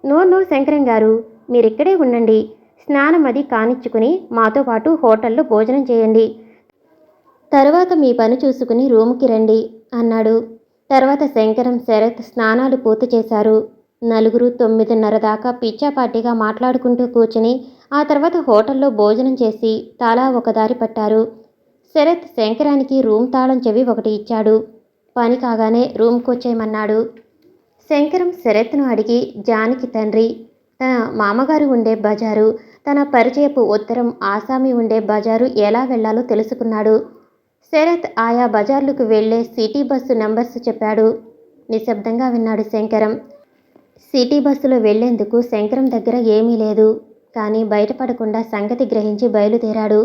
Speaker 1: నో శంకరం గారు, మీరిక్కడే ఉండండి. స్నానం అది కానిచ్చుకుని మాతో పాటు హోటల్లో భోజనం చేయండి. తర్వాత మీ పని చూసుకుని రూముకి రండి అన్నాడు. తర్వాత శంకరం, శరత్ స్నానాలు పూర్తి చేశారు. నలుగురు 9:30 దాకా పిచ్చాపాటిగా మాట్లాడుకుంటూ కూర్చుని ఆ తర్వాత హోటల్లో భోజనం చేసి తలా ఒక దారి పట్టారు. శరత్ శంకరానికి రూమ్ తాళం చెవి ఒకటి ఇచ్చాడు. పని కాగానే రూమ్కొచ్చేయమన్నాడు. శంకరం శరత్ను అడిగి జానకి తండ్రి, తన మామగారు ఉండే బజారు, తన పరిచయపు ఉత్తరం ఆసామి ఉండే బజారు ఎలా వెళ్లాలో తెలుసుకున్నాడు. శరత్ ఆయా బజార్లకు వెళ్లే సిటీ బస్సు నంబర్స్ చెప్పాడు. నిశ్శబ్దంగా విన్నాడు శంకరం. సిటీ బస్సులో వెళ్లేందుకు శంకరం దగ్గర ఏమీ లేదు. కానీ బయటపడకుండా సంగతి గ్రహించి బయలుదేరాడు.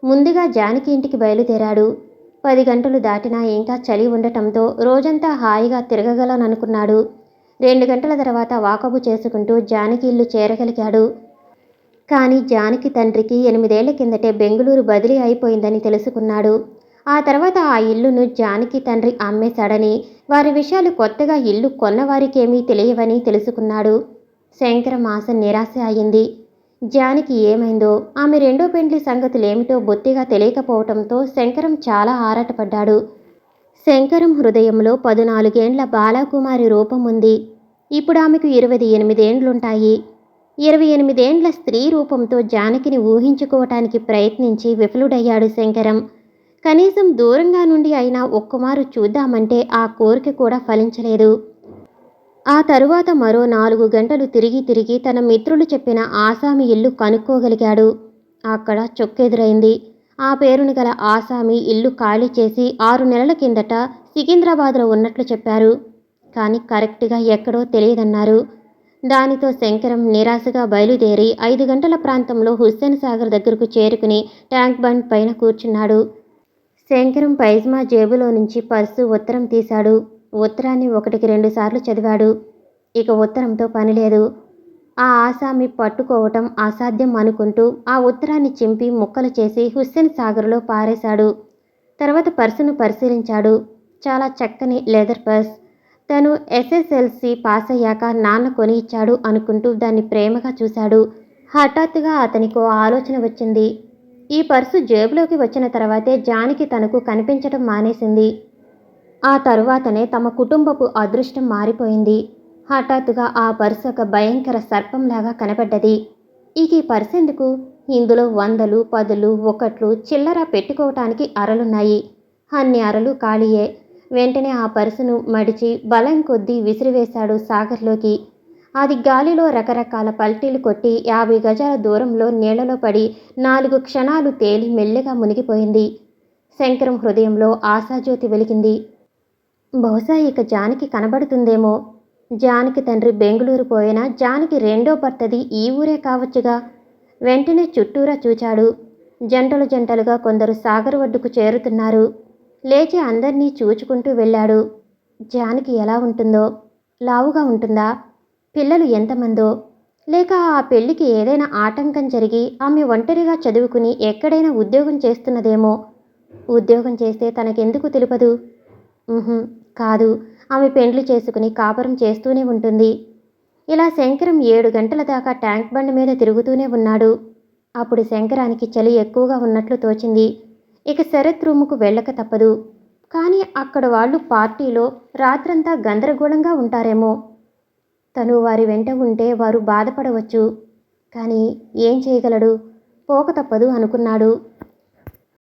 Speaker 1: ముందుగా జానకి ఇంటికి బయలుదేరాడు. 10 గంటలు దాటినా ఇంకా చలి ఉండటంతో రోజంతా హాయిగా తిరగగలననుకున్నాడు. 2 గంటల తర్వాత వాకబు చేసుకుంటూ జానకి ఇల్లు చేరగలిగాడు. కానీ జానకి తండ్రికి 8 ఏళ్ల కిందటే బెంగుళూరు బదిలీ అయిపోయిందని తెలుసుకున్నాడు. ఆ తర్వాత ఆ ఇల్లును జానకి తండ్రి అమ్మేశాడని, వారి విషయాలు కొత్తగా ఇల్లు కొన్నవారికేమీ తెలియవని తెలుసుకున్నాడు. శంకరం ఆశ నిరాశ అయింది. జానకి ఏమైందో, ఆమె రెండో పెండ్లి సంగతులేమిటో బొత్తిగా తెలియకపోవటంతో శంకరం చాలా ఆరాటపడ్డాడు. శంకరం హృదయంలో 14 ఏండ్ల బాలకుమారి రూపం ఉంది. ఇప్పుడు ఆమెకు 28 ఏండ్లుంటాయి. 28 ఏండ్ల స్త్రీ రూపంతో జానకిని ఊహించుకోవటానికి ప్రయత్నించి విఫలుడయ్యాడు శంకరం. కనీసం దూరంగా నుండి అయినా ఒక్కమారు చూద్దామంటే ఆ కోరిక కూడా ఫలించలేదు. ఆ తరువాత మరో 4 గంటలు తిరిగి తిరిగి తన మిత్రులు చెప్పిన ఆసామి ఇల్లు కనుక్కోగలిగాడు. అక్కడ చొక్కెదురైంది. ఆ పేరును గల ఆసామి ఇల్లు ఖాళీ చేసి 6 నెలల కిందట సికింద్రాబాద్లో ఉన్నట్లు చెప్పారు. కానీ కరెక్ట్గా ఎక్కడో తెలియదన్నారు. దానితో శంకరం నిరాశగా బయలుదేరి 5 గంటల ప్రాంతంలో హుస్సేన్ సాగర్ దగ్గరకు చేరుకుని ట్యాంక్ బండ్ పైన కూర్చున్నాడు. శంకరం పైజమా జేబులో నుంచి పర్సు, ఉత్తరం తీశాడు. ఉత్తరాన్ని 1కి 2 సార్లు చదివాడు. ఇక ఉత్తరంతో పనిలేదు. ఆ ఆసామి పట్టుకోవటం అసాధ్యం అనుకుంటూ ఆ ఉత్తరాన్ని చింపి ముక్కలు చేసి హుస్సేన్ సాగర్లో పారేశాడు. తర్వాత పర్సును పరిశీలించాడు. చాలా చక్కని లెదర్ పర్స్. తను ఎస్ఎస్ఎల్సి పాస్ అయ్యాక నాన్న కొని ఇచ్చాడు అనుకుంటూ దాన్ని ప్రేమగా చూశాడు. హఠాత్తుగా అతనికో ఆలోచన వచ్చింది. ఈ పర్సు జేబులోకి వచ్చిన తర్వాతే జానకి తనకు కనిపించటం మానేసింది. ఆ తరువాతనే తమ కుటుంబపు అదృష్టం మారిపోయింది. హఠాత్తుగా ఆ పర్సు ఒక భయంకర సర్పంలాగా కనబడ్డది. ఈ పర్సు ఎందుకు? ఇందులో 100లు, 10లు, 1లు చిల్లర పెట్టుకోవటానికి అరలున్నాయి. అన్ని అరలు ఖాళీయే. వెంటనే ఆ పర్సును మడిచి బలం కొద్దీ విసిరివేశాడు సాగర్లోకి. అది గాలిలో రకరకాల పల్టీలు కొట్టి 50 గజాల దూరంలో నీళ్లలో పడి 4 క్షణాలు తేలి మెల్లిగా మునిగిపోయింది. శంకరం హృదయంలో ఆశాజ్యోతి వెలిగింది. బహుశా ఇక జానకి కనబడుతుందేమో. జానకి తండ్రి బెంగుళూరు పోయినా జానకి రెండో భర్తది ఈ ఊరే కావచ్చుగా. వెంటనే చుట్టూరా చూచాడు. జంటలు జంటలుగా కొందరు సాగర్ ఒడ్డుకు చేరుతున్నారు. లేచి అందర్నీ చూచుకుంటూ వెళ్ళాడు. జానకి ఎలా ఉంటుందో? లావుగా ఉంటుందా? పిల్లలు ఎంతమందో? లేక ఆ పెళ్లికి ఏదైనా ఆటంకం జరిగి ఆమె ఒంటరిగా చదువుకుని ఎక్కడైనా ఉద్యోగం చేస్తున్నదేమో. ఉద్యోగం చేస్తే తనకెందుకు తెలుపదు? కాదు, ఆమె పెండ్లి చేసుకుని కాపురం చేస్తూనే ఉంటుంది. ఇలా శంకరం 7 గంటల దాకా ట్యాంక్ బండ్ మీద తిరుగుతూనే ఉన్నాడు. అప్పుడు శంకరానికి చలి ఎక్కువగా ఉన్నట్లు తోచింది. ఇక శరత్ రూముకు వెళ్ళక తప్పదు. కానీ అక్కడ వాళ్ళు పార్టీలో రాత్రంతా గందరగోళంగా ఉంటారేమో. తను వారి వెంట ఉంటే వారు బాధపడవచ్చు. కానీ ఏం చేయగలడు? పోక తప్పదు అనుకున్నాడు.